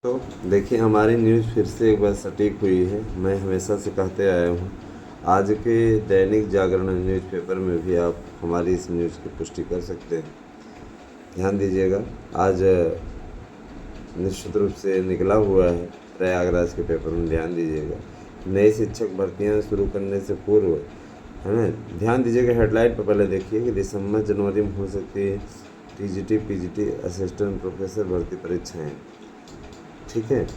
तो देखिए हमारी न्यूज़ फिर से एक बार सटीक हुई है। मैं हमेशा से कहते आया हूँ। आज के दैनिक जागरण न्यूज़पेपर में भी आप हमारी इस न्यूज़ की पुष्टि कर सकते हैं। ध्यान दीजिएगा, आज निश्चित रूप से निकला हुआ है प्रयागराज के पेपर में। ध्यान दीजिएगा, नई शिक्षक भर्तियाँ शुरू करने से पूर्व, है ना। ध्यान दीजिएगा, हेडलाइन पर पहले देखिए कि दिसंबर जनवरी में हो सकती है टीजीटी पीजीटी असिस्टेंट प्रोफेसर भर्ती परीक्षाएँ। ठीक है,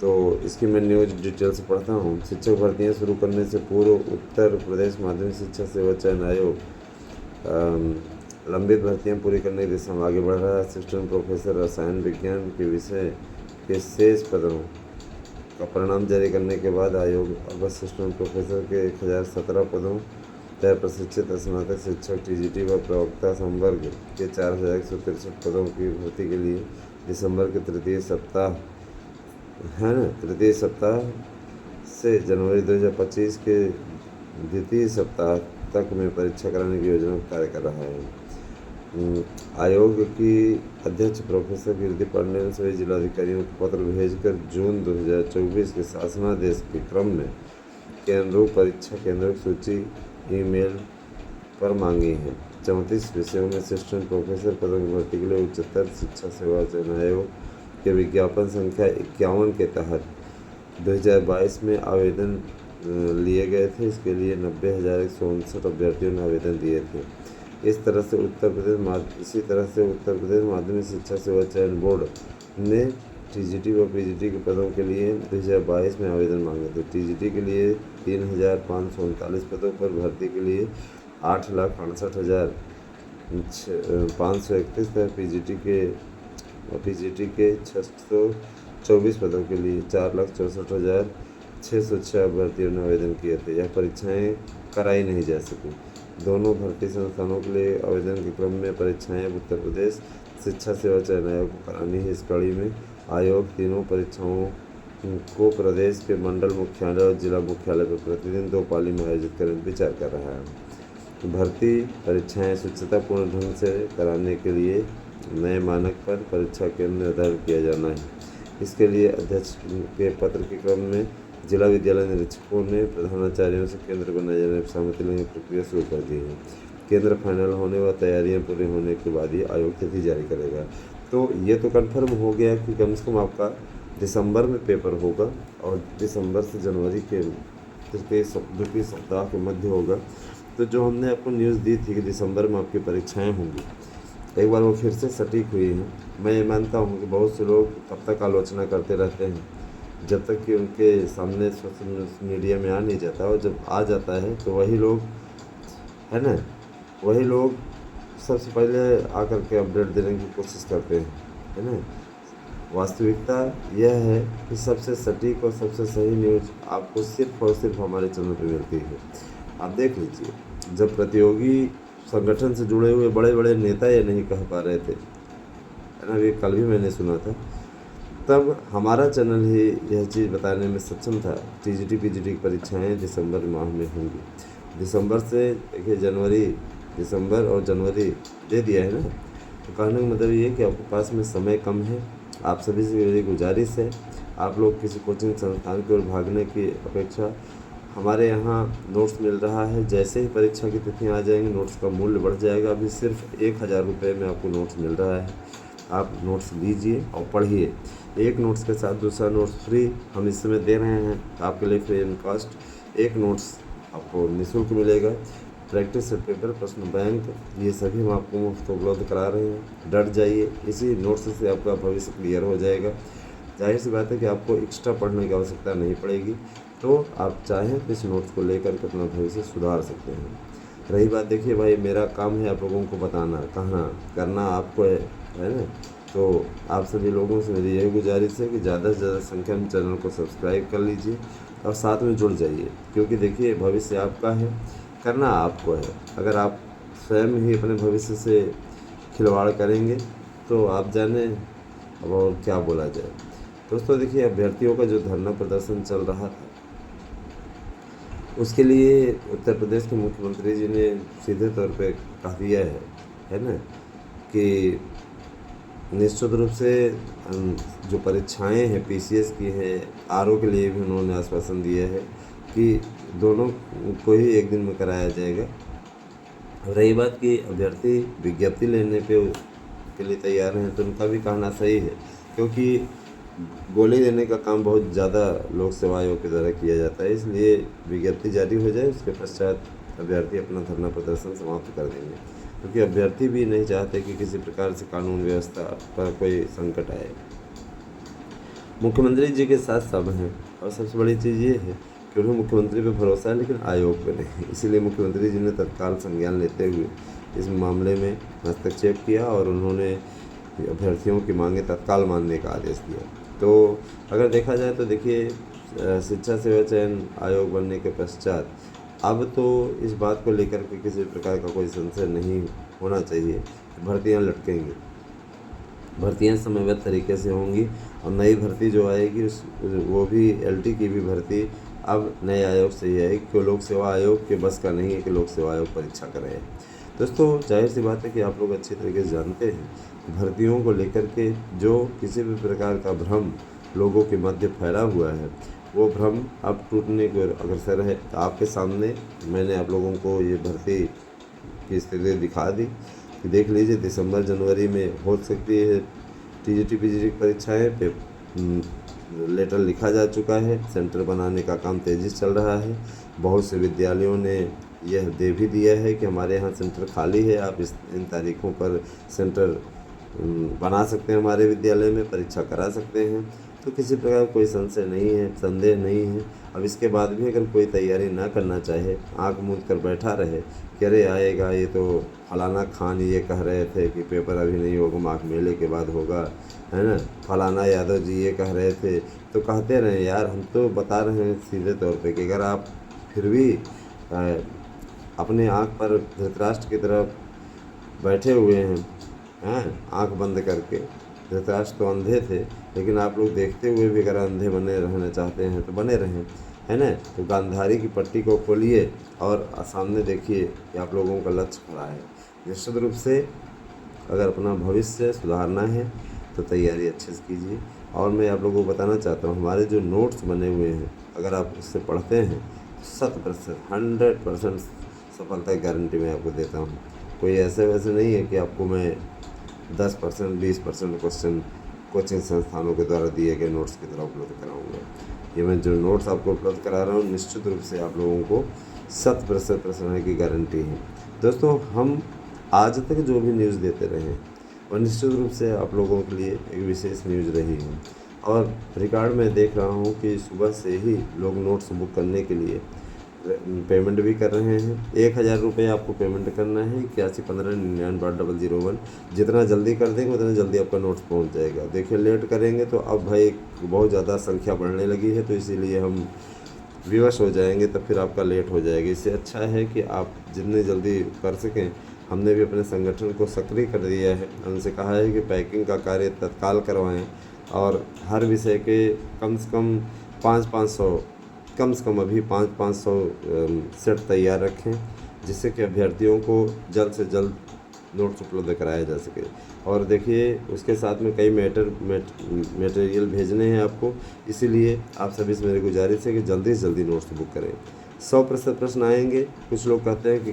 तो इसकी मैं न्यूज़ डिटेल से पढ़ता हूँ। शिक्षक भर्तियाँ शुरू करने से पूर्व उत्तर प्रदेश माध्यमिक शिक्षा सेवा चयन आयोग लंबित भर्तियाँ पूरी करने की दिशा में आगे बढ़ रहा है। असिस्टेंट प्रोफेसर रसायन विज्ञान के विषय के शेष पदों का परिणाम जारी करने के बाद आयोग अब असिस्टेंट प्रोफेसर के 1017 पदों तय प्रशिक्षित स्नातक शिक्षक टीजीटी व प्रवक्ता संवर्ग के 4163 पदों की भर्ती के लिए दिसंबर के तृतीय सप्ताह से जनवरी 2025 के द्वितीय सप्ताह तक में परीक्षा कराने की योजना पर कार्य कर रहा है। आयोग की अध्यक्ष प्रोफेसर कीर्ति पांडेय ने सभी जिलाधिकारियों को पत्र भेजकर जून 2024 के शासनादेश के क्रम में के अनुरूप परीक्षा केंद्रों की सूची ईमेल पर मांगी है। 34 विषयों में असिस्टेंट प्रोफेसर पदों की भर्ती के लिए उच्चतर शिक्षा सेवा चयन आयोग के विज्ञापन संख्या 51 के तहत 2022 में आवेदन लिए गए थे। इसके लिए 90,159 अभ्यर्थियों ने आवेदन दिए थे। इसी तरह से उत्तर प्रदेश माध्यमिक शिक्षा सेवा चयन बोर्ड ने टीजीटी व पीजीटी के पदों के लिए 2022 में आवेदन मांगे थे। टीजीटी के लिए 3,539 पदों पर भर्ती के लिए 8,68,531 तथा पीजीटी के 624 पदों के लिए 4,64,606 अभ्यर्थियों ने आवेदन किए थे। यह परीक्षाएं कराई नहीं जा सकी। दोनों भर्ती संस्थानों के लिए आवेदन के क्रम में परीक्षाएं उत्तर प्रदेश शिक्षा सेवा चयन आयोग को करानी है। इस कड़ी में आयोग तीनों परीक्षाओं को प्रदेश के मंडल मुख्यालय और जिला मुख्यालय पर प्रतिदिन 2 पाली में आयोजित करने पर विचार कर रहा है। भर्ती परीक्षाएं शुचितापूर्ण ढंग से कराने के लिए नए मानक पर परीक्षा केंद्र निर्धारित किया जाना है। इसके लिए अध्यक्ष के पत्र के क्रम में जिला विद्यालय निरीक्षकों ने प्रधानाचार्यों से केंद्र बनाए जाने की सहमति लेने की प्रक्रिया शुरू कर दी है। केंद्र फाइनल होने व तैयारियां पूरी होने के बाद ही आयोग तिथि जारी करेगा। तो ये तो कन्फर्म हो गया कि कम से कम आपका दिसंबर में पेपर होगा और दिसंबर से जनवरी के द्वितीय सप्ताह के मध्य होगा। तो जो हमने आपको न्यूज़ दी थी कि दिसंबर में आपकी परीक्षाएं होंगी, एक बार वो फिर से सटीक हुई हैं। मैं ये मानता हूँ कि बहुत से लोग तब तक आलोचना करते रहते हैं जब तक कि उनके सामने सोशल मीडिया में आ नहीं जाता, और जब आ जाता है तो वही लोग, है ना, वही लोग सबसे पहले आकर के अपडेट देने की कोशिश करते हैं, है ना। वास्तविकता यह है कि सबसे सटीक और सबसे सही न्यूज़ आपको सिर्फ और सिर्फ हमारे चैनल पर मिलती है। आप देख लीजिए, जब प्रतियोगी संगठन से जुड़े हुए बड़े बड़े नेता ये नहीं कह पा रहे थे, है ना, ये कल भी मैंने सुना था, तब हमारा चैनल ही यह चीज़ बताने में सक्षम था। टीजीटी पीजीटी की परीक्षाएं दिसंबर माह में होंगी। दिसंबर से देखिए, दिसंबर और जनवरी दे दिया है ना। तो कहने का मतलब ये है कि आपके पास में समय कम है। आप सभी से मेरी गुजारिश है, आप लोग किसी कोचिंग संस्थान की ओर भागने की अपेक्षा हमारे यहाँ नोट्स मिल रहा है। जैसे ही परीक्षा की तिथियाँ आ जाएंगी, नोट्स का मूल्य बढ़ जाएगा। अभी सिर्फ 1,000 रुपये में आपको नोट्स मिल रहा है। आप नोट्स लीजिए और पढ़िए। एक नोट्स के साथ दूसरा नोट्स फ्री हम इस समय दे रहे हैं आपके लिए, फ्री एंड कॉस्ट। एक नोट्स आपको निःशुल्क मिलेगा। प्रैक्टिस सेट पेपर, प्रश्न बैंक, ये सभी हम आपको मुफ्त उपलब्ध करा रहे हैं। डट जाइए, इसी नोट्स से आपका भविष्य क्लियर हो जाएगा। जाहिर सी बात है कि आपको एक्स्ट्रा पढ़ने की आवश्यकता नहीं पड़ेगी। तो आप चाहें तो इस नोट्स को लेकर के अपना भविष्य सुधार सकते हैं। रही बात, देखिए भाई, मेरा काम है आप लोगों को बताना, कहना, करना आपको है ना। तो आप सभी लोगों से मेरी यही गुजारिश है कि ज़्यादा से ज़्यादा संख्या में चैनल को सब्सक्राइब कर लीजिए और साथ में जुड़ जाइए, क्योंकि देखिए भविष्य आपका है, करना आपको है। अगर आप स्वयं ही अपने भविष्य से खिलवाड़ करेंगे तो आप जाने अब और क्या बोला जाए। दोस्तों देखिए, अभ्यर्थियों का जो धरना प्रदर्शन चल रहा था, उसके लिए उत्तर प्रदेश के मुख्यमंत्री जी ने सीधे तौर पे कह दिया है ना, कि निश्चित रूप से जो परीक्षाएं हैं पीसीएस की हैं, आरओ के लिए भी उन्होंने आश्वासन दिया है कि दोनों को ही एक दिन में कराया जाएगा। रही बात कि अभ्यर्थी विज्ञप्ति लेने के लिए तैयार हैं, तो उनका भी कहना सही है, क्योंकि गोली देने का काम बहुत ज़्यादा लोक सेवा आयोग के द्वारा किया जाता है। इसलिए विज्ञप्ति जारी हो जाए, उसके पश्चात अभ्यर्थी अपना धरना प्रदर्शन समाप्त कर देंगे, क्योंकि अभ्यर्थी भी नहीं चाहते कि किसी प्रकार से कानून व्यवस्था पर कोई संकट आए। मुख्यमंत्री जी के साथ सब हैं, और सबसे बड़ी चीज़ ये है कि उन्हें मुख्यमंत्री पे भरोसा है, लेकिन आयोग पे नहीं। इसीलिए मुख्यमंत्री जी ने तत्काल संज्ञान लेते हुए इस मामले में हस्तक्षेप किया और उन्होंने अभ्यर्थियों की मांगें तत्काल मानने का आदेश दिया। तो अगर देखा जाए तो देखिए, शिक्षा सेवा चयन आयोग बनने के पश्चात अब तो इस बात को लेकर के किसी प्रकार का कोई संशय नहीं होना चाहिए। भर्तियां लटकेंगी, भर्तियां समयबद्ध तरीके से होंगी, और नई भर्ती जो आएगी वो भी एलटी की भी भर्ती अब नए आयोग से ही आएगी, क्योंकि लोक सेवा आयोग के बस का नहीं है कि लोक सेवा आयोग परीक्षा करे। दोस्तों, जाहिर सी बात है कि आप लोग अच्छी तरीके से जानते हैं भर्तियों को लेकर के जो किसी भी प्रकार का भ्रम लोगों के मध्य फैला हुआ है, वो भ्रम अब टूटने को अग्रसर है। तो आपके सामने मैंने आप लोगों को ये भर्ती की स्थिति दिखा दी कि देख लीजिए, दिसंबर जनवरी में हो सकती है टीजीटी पीजीटी की परीक्षाएँ पे लेटर लिखा जा चुका है। सेंटर बनाने का काम तेज़ी से चल रहा है। बहुत से विद्यालयों ने यह दे भी दिया है कि हमारे यहाँ सेंटर खाली है, आप इन तारीखों पर सेंटर बना सकते हैं, हमारे विद्यालय में परीक्षा करा सकते हैं। तो किसी प्रकार कोई संशय नहीं है, संदेह नहीं है। अब इसके बाद भी अगर कोई तैयारी ना करना चाहे, आँख मूंद कर बैठा रहे कि अरे आएगा, ये तो फलाना खान ये कह रहे थे कि पेपर अभी नहीं होगा, माघ मेले के बाद होगा, है ना, फलाना यादव जी ये कह रहे थे, तो कहते रहे यार। हम तो बता रहे हैं सीधे तौर पे कि अगर आप फिर भी अपने आँख पर धृतराष्ट्र की तरफ बैठे हुए हैं, आँख बंद करके। धृतराष्ट्र तो अंधे थे, लेकिन आप लोग देखते हुए भी अगर अंधे बने रहना चाहते हैं तो बने रहें, है ना। तो गांधारी की पट्टी को खोलिए और सामने देखिए कि आप लोगों का लक्ष्य खड़ा है। निश्चित रूप से अगर अपना भविष्य सुधारना है तो तैयारी अच्छे से कीजिए। और मैं आप लोगों को बताना चाहता हूँ, हमारे जो नोट्स बने हुए हैं, अगर आप उससे पढ़ते हैं तो 100% सफलता की गारंटी मैं आपको देता हूँ। कोई ऐसे वैसे नहीं है कि आपको मैं 10% 20% क्वेश्चन कोचिंग संस्थानों के द्वारा दिए गए नोट्स की तरह उपलब्ध कराऊंगा। ये मैं जो नोट्स आपको उपलब्ध करा रहा हूँ, निश्चित रूप से आप लोगों को 100% प्रश्न की गारंटी है। दोस्तों, हम आज तक जो भी न्यूज़ देते रहे हैं और निश्चित रूप से आप लोगों के लिए एक विशेष न्यूज़ रही है। और रिकॉर्ड में देख रहा हूँ कि सुबह से ही लोग नोट्स बुक करने के लिए पेमेंट भी कर रहे हैं। 1000 रुपये आपको पेमेंट करना है, 8115998001। जितना जल्दी कर देंगे उतना जल्दी आपका नोट्स पहुंच जाएगा। देखिए, लेट करेंगे तो अब भाई बहुत ज़्यादा संख्या बढ़ने लगी है, तो इसीलिए हम विवश हो जाएंगे, तो फिर आपका लेट हो जाएगा। इससे अच्छा है कि आप जितनी जल्दी कर सकें। हमने भी अपने संगठन को सक्रिय कर दिया है, उनसे कहा है कि पैकिंग का कार्य तत्काल करवाएँ और हर विषय के कम से कम 500 कम से कम अभी 500 सेट तैयार रखें, जिससे कि अभ्यर्थियों को जल्द से जल्द नोट्स उपलब्ध कराया जा सके। और देखिए, उसके साथ में कई मटेरियल भेजने हैं आपको, इसीलिए आप सभी से मेरी गुजारिश है कि जल्दी से जल्दी नोट्स बुक करें। 100% प्रश्न आएंगे। कुछ लोग कहते हैं कि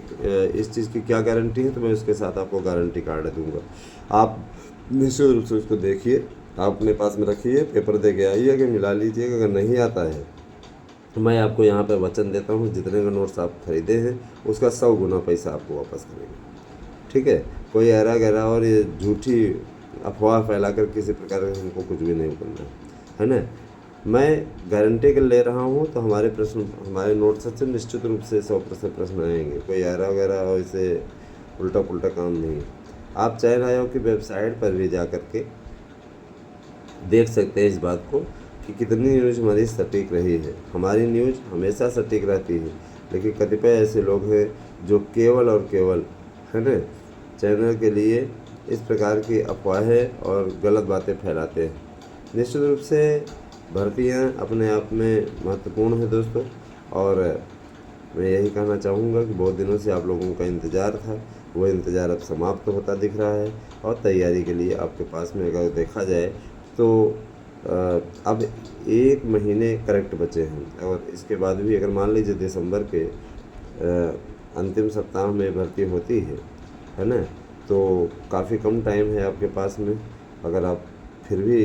इस चीज़ की क्या गारंटी है, तो मैं उसके साथ आपको गारंटी कार्ड दूंगा। आप निश्चित रूप से उसको देखिए, आप अपने पास में रखिए, पेपर दे के आइए, कि मिला लीजिएगा। अगर नहीं आता है तो मैं आपको यहाँ पे वचन देता हूँ, जितने का नोट्स आप खरीदे हैं उसका 100 गुना पैसा आपको वापस करेंगे। ठीक है, कोई ऐरा गहरा और ये झूठी अफवाह फैलाकर किसी प्रकार का हमको कुछ भी नहीं करना है ना। मैं गारंटी के ले रहा हूँ, तो हमारे नोट्स से निश्चित रूप से 100% प्रश्न आएंगे। कोई ऐरा वगैरह और इसे उल्टा पुल्टा काम नहीं। आप चयन आयोग की वेबसाइट पर भी जा करके देख सकते हैं इस बात को कि कितनी न्यूज़ हमारी सटीक रही है। हमारी न्यूज़ हमेशा सटीक रहती है, लेकिन कतिपय ऐसे लोग हैं जो केवल और केवल, है ना, चैनल के लिए इस प्रकार की अफवाहें और गलत बातें फैलाते हैं। निश्चित रूप से भर्तियां अपने आप में महत्वपूर्ण है दोस्तों, और मैं यही कहना चाहूँगा कि बहुत दिनों से आप लोगों का इंतज़ार था, वो इंतज़ार अब समाप्त होता दिख रहा है और तैयारी के लिए आपके पास में अगर देखा जाए तो अब 1 महीने करेक्ट बचे हैं। और इसके बाद भी अगर मान लीजिए दिसंबर के अंतिम सप्ताह में भर्ती होती है ना, तो काफ़ी कम टाइम है आपके पास में। अगर आप फिर भी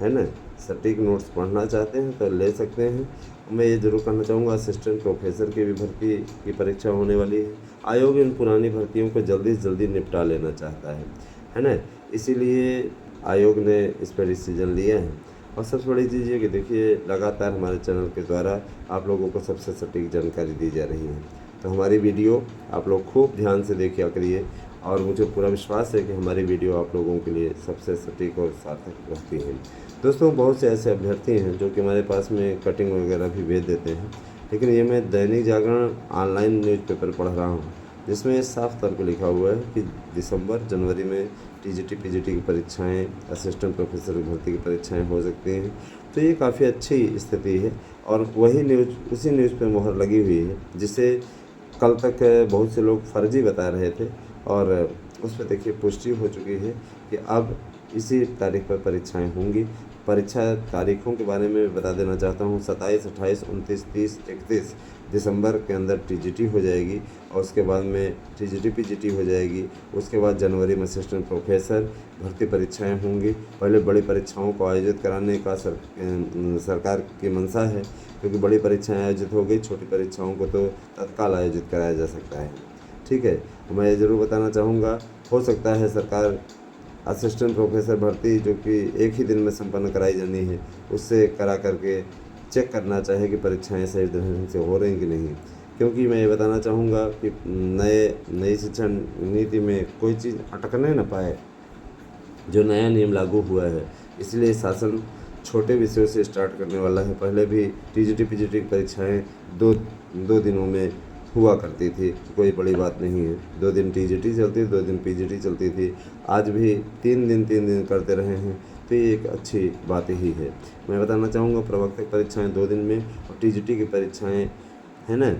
है ना सटीक नोट्स पढ़ना चाहते हैं तो ले सकते हैं। मैं ये ज़रूर कहना चाहूँगा, असिस्टेंट प्रोफेसर की भी भर्ती की परीक्षा होने वाली है। आयोग इन पुरानी भर्तियों को जल्दी से जल्दी निपटा लेना चाहता है ना, इसीलिए आयोग ने इस पर डिसीजन लिया है। और सबसे बड़ी चीज़ ये कि देखिए लगातार हमारे चैनल के द्वारा आप लोगों को सबसे सटीक जानकारी दी जा रही है, तो हमारी वीडियो आप लोग खूब ध्यान से देखिया करिए। और मुझे पूरा विश्वास है कि हमारी वीडियो आप लोगों के लिए सबसे सटीक और सार्थक रहती है। दोस्तों, बहुत से ऐसे अभ्यर्थी हैं जो कि हमारे पास में कटिंग वगैरह भी भेज देते हैं, लेकिन ये मैं दैनिक जागरण ऑनलाइन न्यूज़पेपर पढ़ रहा हूँ, जिसमें साफ तौर पर लिखा हुआ है कि दिसंबर जनवरी में टीजीटी पीजीटी की परीक्षाएं, असिस्टेंट प्रोफेसर की भर्ती की परीक्षाएं हो सकती हैं। तो ये काफ़ी अच्छी स्थिति है और वही न्यूज़ उसी न्यूज़ पे मोहर लगी हुई है, जिसे कल तक बहुत से लोग फर्जी बता रहे थे और उस पर देखिए पुष्टि हो चुकी है कि अब इसी तारीख पर परीक्षाएं होंगी। परीक्षा तारीखों के बारे में बता देना चाहता हूँ, 27, 28, 29, 30, 31 दिसंबर के अंदर टीजीटी हो जाएगी और उसके बाद में टीजीटी पीजीटी हो जाएगी। उसके बाद जनवरी में असिस्टेंट प्रोफेसर भर्ती परीक्षाएं होंगी। पहले बड़ी परीक्षाओं को आयोजित कराने का सरकार की मंशा है, क्योंकि बड़ी परीक्षाएं आयोजित हो गई, छोटी परीक्षाओं को तो तत्काल आयोजित कराया जा सकता है। ठीक है, मैं ये ज़रूर बताना चाहूँगा, हो सकता है सरकार असिस्टेंट प्रोफेसर भर्ती जो कि एक ही दिन में संपन्न कराई जानी है, उससे करा करके चेक करना चाहे कि परीक्षाएं सही ढंग से हो रही कि नहीं। क्योंकि मैं ये बताना चाहूँगा कि नई शिक्षा नीति में कोई चीज़ अटकने न पाए, जो नया नियम लागू हुआ है, इसलिए शासन छोटे विषयों से स्टार्ट करने वाला है। पहले भी टीजीटी पीजीटी की परीक्षाएँ दो दिनों में हुआ करती थी, कोई बड़ी बात नहीं है। 2 दिन टीजीटी चलती, 2 दिन पीजीटी चलती थी। आज भी 3 दिन करते रहे हैं, तो ये एक अच्छी बात ही है। मैं बताना चाहूँगा, प्रवक्ता परीक्षाएं 2 दिन में और टीजीटी की परीक्षाएं है ना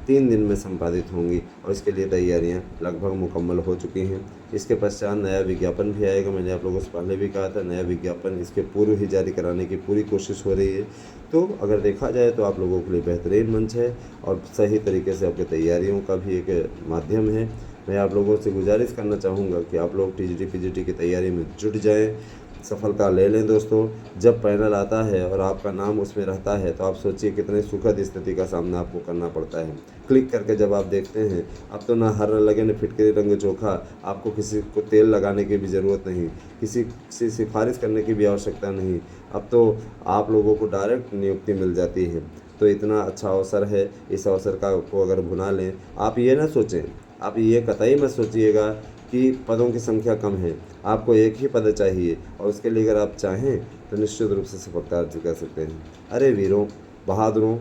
3 दिन में संपादित होंगी और इसके लिए तैयारियां लगभग मुकम्मल हो चुकी हैं। इसके पश्चात नया विज्ञापन भी आएगा। मैंने आप लोगों से पहले भी कहा था, नया विज्ञापन इसके पूर्व ही जारी कराने की पूरी कोशिश हो रही है। तो अगर देखा जाए तो आप लोगों के लिए बेहतरीन मंच है और सही तरीके से आपकी तैयारियों का भी एक माध्यम है। मैं आप लोगों से गुजारिश करना चाहूँगा कि आप लोग टीजीटी पीजीटी की तैयारी में जुट जाएं, सफलता ले लें। दोस्तों, जब पैनल आता है और आपका नाम उसमें रहता है तो आप सोचिए कितने सुखद स्थिति का सामना आपको करना पड़ता है। क्लिक करके जब आप देखते हैं, अब तो ना हर लगे न फिटकरी रंग चोखा, आपको किसी को तेल लगाने की भी ज़रूरत नहीं, किसी से सिफारिश करने की भी आवश्यकता नहीं। अब तो आप लोगों को डायरेक्ट नियुक्ति मिल जाती है। तो इतना अच्छा अवसर है, इस अवसर को अगर भुना लें, आप ये ना सोचें, आप ये कतई मत सोचिएगा कि पदों की संख्या कम है। आपको एक ही पद चाहिए और उसके लिए अगर आप चाहें तो निश्चित रूप से सफलता अर्जित कर सकते हैं। अरे वीरों, बहादुरों,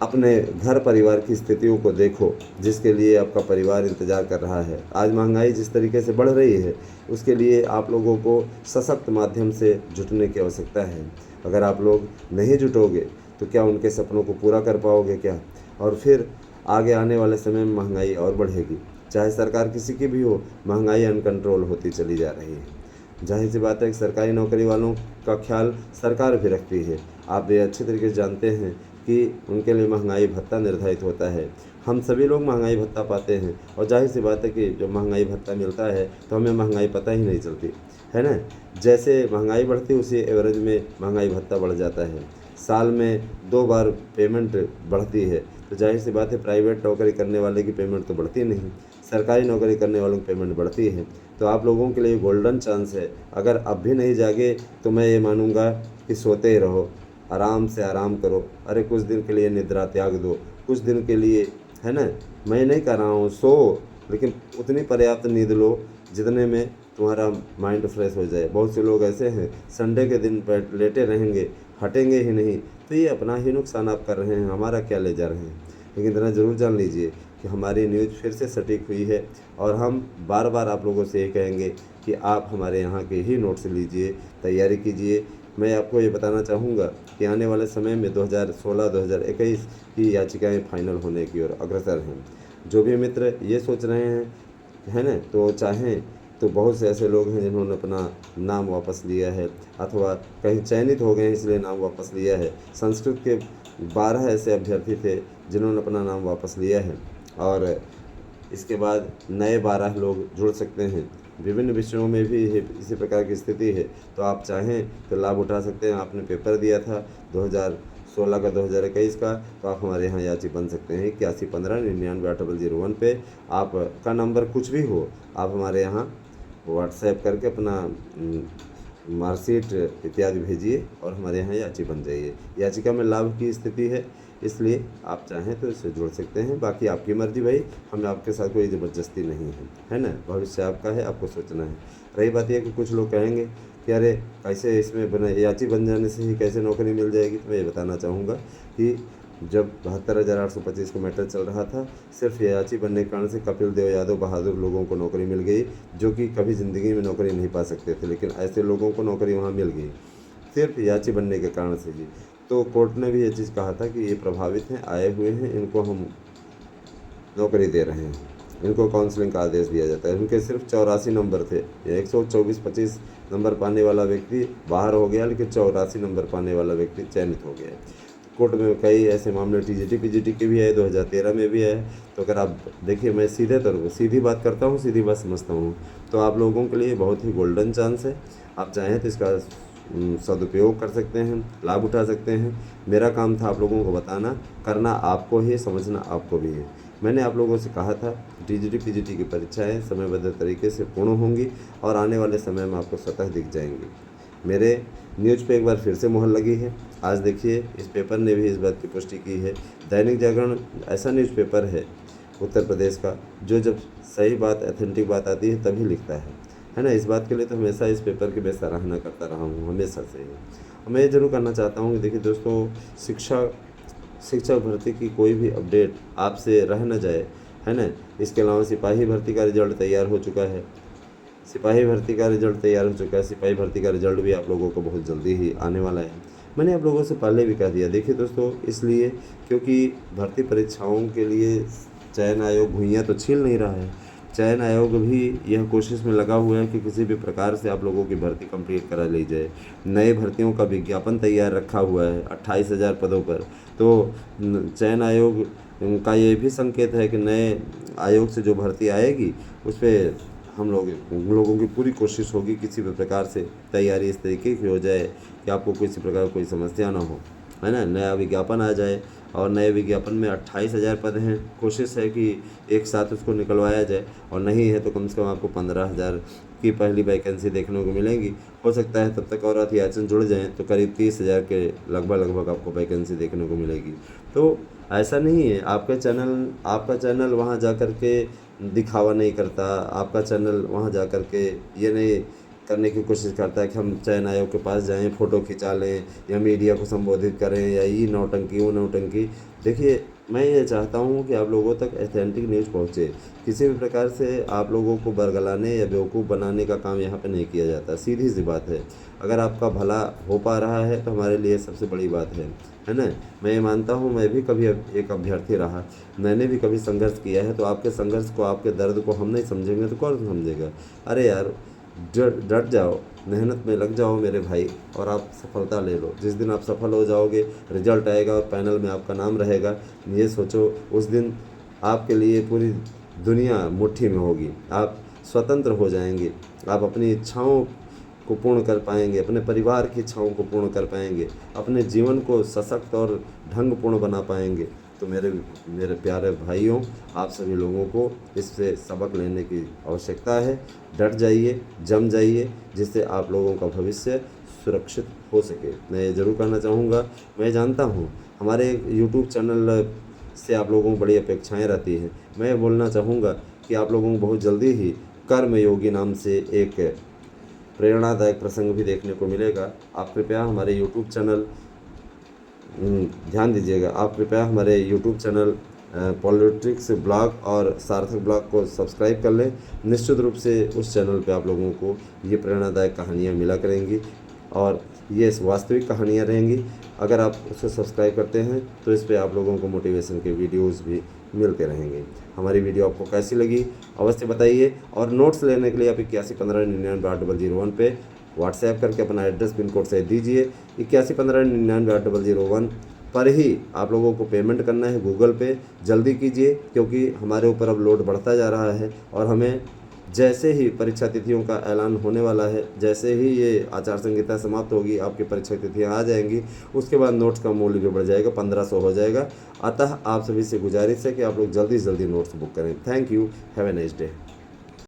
अपने घर परिवार की स्थितियों को देखो, जिसके लिए आपका परिवार इंतज़ार कर रहा है। आज महंगाई जिस तरीके से बढ़ रही है, उसके लिए आप लोगों को सशक्त माध्यम से जुटने की आवश्यकता है। अगर आप लोग नहीं जुटोगे तो क्या उनके सपनों को पूरा कर पाओगे क्या? और फिर आगे आने वाले समय में महंगाई और बढ़ेगी। चाहे सरकार किसी की भी हो, महंगाई अनकंट्रोल होती चली जा रही है। जाहिर सी बात है कि सरकारी नौकरी वालों का ख्याल सरकार भी रखती है। आप ये अच्छी तरीके से जानते हैं कि उनके लिए महंगाई भत्ता निर्धारित होता है। हम सभी लोग महंगाई भत्ता पाते हैं और जाहिर सी बात है कि जब महंगाई भत्ता मिलता है तो हमें महंगाई पता ही नहीं चलती, है ना। जैसे महंगाई बढ़ती है उसी एवरेज में महंगाई भत्ता बढ़ जाता है। साल में 2 बार पेमेंट बढ़ती है, तो जाहिर सी बात है प्राइवेट नौकरी करने वाले की पेमेंट तो बढ़ती नहीं, सरकारी नौकरी करने वालों की पेमेंट बढ़ती है। तो आप लोगों के लिए गोल्डन चांस है। अगर अब भी नहीं जागे तो मैं ये मानूंगा कि सोते ही रहो, आराम से आराम करो। अरे कुछ दिन के लिए निद्रा त्याग दो, कुछ दिन के लिए, है ना। मैं नहीं कह रहा हूँ सो, लेकिन उतनी पर्याप्त नींद लो जितने में तुम्हारा माइंड फ्रेश हो जाए। बहुत से लोग ऐसे हैं संडे के दिन लेटे रहेंगे, हटेंगे ही नहीं, तो ये अपना ही नुकसान आप कर रहे हैं, हमारा क्या ले जा रहे हैं। लेकिन इतना ज़रूर जान लीजिए कि हमारी न्यूज़ फिर से सटीक हुई है और हम बार बार आप लोगों से ये कहेंगे कि आप हमारे यहाँ के ही नोट्स लीजिए, तैयारी कीजिए। मैं आपको ये बताना चाहूँगा कि आने वाले समय में 2016-2021 की याचिकाएं फाइनल होने की ओर अग्रसर हैं। जो भी मित्र ये सोच रहे हैं, है ना, तो चाहें तो बहुत से ऐसे लोग हैं जिन्होंने अपना नाम वापस लिया है अथवा कहीं चयनित हो गए हैं इसलिए नाम वापस लिया है। संस्कृत के 12 ऐसे अभ्यर्थी थे जिन्होंने अपना नाम वापस लिया है और इसके बाद नए 12 लोग जुड़ सकते हैं। विभिन्न विषयों में भी इसी प्रकार की स्थिति है, तो आप चाहें तो लाभ उठा सकते हैं। आपने पेपर दिया था 2016 का 2021 का, तो आप हमारे यहाँ याची बन सकते हैं 8115998001 पे। आपका नंबर कुछ भी हो, आप हमारे यहाँ व्हाट्सएप करके अपना मार्कशीट इत्यादि भेजिए और हमारे यहाँ याची बन जाइए। याचिका में लाभ की स्थिति है, इसलिए आप चाहें तो इससे जुड़ सकते हैं। बाकी आपकी मर्जी भाई, हमें आपके साथ कोई ज़बरदस्ती नहीं है ना। भविष्य आपका है, आपको सोचना है। रही बात यह कि कुछ लोग कहेंगे कि अरे कैसे इसमें याची बन जाने से ही कैसे नौकरी मिल जाएगी, तो मैं ये बताना चाहूँगा कि जब 72,825 का मैटर चल रहा था, सिर्फ याची बनने के कारण से कपिल देव यादव बहादुर लोगों को नौकरी मिल गई जो कि कभी ज़िंदगी में नौकरी नहीं पा सकते थे, लेकिन ऐसे लोगों को नौकरी वहाँ मिल गई सिर्फ याची बनने के कारण से ही। तो कोर्ट ने भी ये चीज़ कहा था कि ये प्रभावित हैं, आए हुए हैं, इनको हम नौकरी दे रहे हैं, इनको काउंसलिंग का आदेश दिया जाता है। उनके सिर्फ 84 नंबर थे। 124-25 नंबर पाने वाला व्यक्ति बाहर हो गया, लेकिन 84 नंबर पाने वाला व्यक्ति चयनित हो गया। कोर्ट में कई ऐसे मामले टीजीटी पीजीटी के भी आए, 2013 में भी आए। तो अगर आप देखिए, मैं सीधी बात करता हूँ, सीधी बात समझता हूँ, तो आप लोगों के लिए बहुत ही गोल्डन चांस है। आप चाहें तो इसका सदुपयोग कर सकते हैं, लाभ उठा सकते हैं। मेरा काम था आप लोगों को बताना, करना आपको ही, समझना आपको भी है। मैंने आप लोगों से कहा था टीजीटी पीजीटी की परीक्षाएं समयबद्ध तरीके से पूर्ण होंगी और आने वाले समय में आपको स्वतः दिख जाएंगी। मेरे न्यूज़ पे एक बार फिर से मोहर लगी है। आज देखिए, इस पेपर ने भी इस बात की पुष्टि की है। दैनिक जागरण ऐसा न्यूज़पेपर है उत्तर प्रदेश का जो जब सही बात, ऑथेंटिक बात आती है तभी लिखता है ना। इस बात के लिए तो हमेशा इस पेपर की मैं सराहना करता रहा हूँ, हमेशा से ही। मैं ये जरूर करना चाहता हूँ कि देखिए दोस्तों, शिक्षक भर्ती की कोई भी अपडेट आपसे रह न जाए, है ना। इसके अलावा सिपाही भर्ती का रिजल्ट तैयार हो चुका है। सिपाही भर्ती का रिजल्ट भी आप लोगों को बहुत जल्दी ही आने वाला है। मैंने आप लोगों से पहले भी कह दिया। देखिए दोस्तों, इसलिए क्योंकि भर्ती परीक्षाओं के लिए चयन आयोग भुइयाँ तो छील नहीं रहा है। चयन आयोग भी यह कोशिश में लगा हुआ है कि किसी भी प्रकार से आप लोगों की भर्ती कंप्लीट करा ली जाए। नए भर्तियों का विज्ञापन तैयार रखा हुआ है 28,000 पदों पर। तो चयन आयोग का ये भी संकेत है कि नए आयोग से जो भर्ती आएगी उस पर हम लोगों की पूरी कोशिश होगी किसी भी प्रकार से तैयारी इस तरीके की हो जाए कि आपको किसी प्रकार कोई समस्या ना हो, है ना। नया विज्ञापन आ जाए और नए विज्ञापन में 28,000 पद हैं। कोशिश है कि एक साथ उसको निकलवाया जाए, और नहीं है तो कम से कम आपको 15,000 की पहली वैकेंसी देखने को मिलेगी। हो सकता है तब तक और अध्याचन जुड़ जाएँ तो करीब 30,000 के लगभग आपको वैकेंसी देखने को मिलेगी। तो ऐसा नहीं है, आपका चैनल वहाँ जा कर के दिखावा नहीं करता। आपका चैनल वहाँ जा कर के ये नहीं करने की कोशिश करता है कि हम चयन आयोग के पास जाएं, फ़ोटो खिंचा लें या मीडिया को संबोधित करें या ये नौटंकी वो नौटंकी। देखिए, मैं ये चाहता हूँ कि आप लोगों तक ऑथेंटिक न्यूज़ पहुँचे। किसी भी प्रकार से आप लोगों को बरगलाने या बेवकूफ़ बनाने का काम यहाँ पे नहीं किया जाता। सीधी सी बात है। अगर आपका भला हो पा रहा है तो हमारे लिए सबसे बड़ी बात है ना। मैं ये मानता हूँ, मैं भी कभी एक अभ्यर्थी रहा, मैंने भी कभी संघर्ष किया है। तो आपके संघर्ष को, आपके दर्द को हम नहीं समझेंगे तो कौन समझेगा। अरे यार, डट जाओ, मेहनत में लग जाओ मेरे भाई, और आप सफलता ले लो। जिस दिन आप सफल हो जाओगे, रिजल्ट आएगा और पैनल में आपका नाम रहेगा, ये सोचो उस दिन आपके लिए पूरी दुनिया मुट्ठी में होगी। आप स्वतंत्र हो जाएंगे, आप अपनी इच्छाओं को पूर्ण कर पाएंगे, अपने परिवार की इच्छाओं को पूर्ण कर पाएंगे, अपने जीवन को सशक्त और ढंगपूर्ण बना पाएंगे। तो मेरे प्यारे भाइयों, आप सभी लोगों को इससे सबक लेने की आवश्यकता है। डट जाइए, जम जाइए, जिससे आप लोगों का भविष्य सुरक्षित हो सके। मैं ये ज़रूर कहना चाहूँगा, मैं जानता हूँ हमारे यूट्यूब चैनल से आप लोगों को बड़ी अपेक्षाएं रहती हैं। मैं बोलना चाहूँगा कि आप लोगों को बहुत जल्दी ही कर्मयोगी नाम से एक प्रेरणादायक प्रसंग भी देखने को मिलेगा। आप कृपया हमारे यूट्यूब चैनल ध्यान दीजिएगा, आप कृपया हमारे यूट्यूब चैनल पॉलिटिक्स ब्लॉग और सार्थक ब्लॉग को सब्सक्राइब कर लें। निश्चित रूप से उस चैनल पे आप लोगों को ये प्रेरणादायक कहानियाँ मिला करेंगी और ये वास्तविक कहानियाँ रहेंगी। अगर आप उसे सब्सक्राइब करते हैं तो इस पे आप लोगों को मोटिवेशन के वीडियोस भी मिलते रहेंगे। हमारी वीडियो आपको कैसी लगी अवश्य बताइए, और नोट्स लेने के लिए आप 8115998001 पे व्हाट्सएप करके अपना एड्रेस पिन कोड से दीजिए। 8115998001 पर ही आप लोगों को पेमेंट करना है गूगल पे। जल्दी कीजिए क्योंकि हमारे ऊपर अब लोड बढ़ता जा रहा है, और हमें जैसे ही परीक्षा तिथियों का ऐलान होने वाला है, जैसे ही ये आचार संहिता समाप्त होगी, आपकी परीक्षा तिथियां आ जाएंगी, उसके बाद नोट्स का मूल्य भी बढ़ जाएगा, 1500 हो जाएगा। अतः आप सभी से गुजारिश है कि आप लोग जल्दी से जल्दी नोट्स बुक करें। Thank you, have a nice day.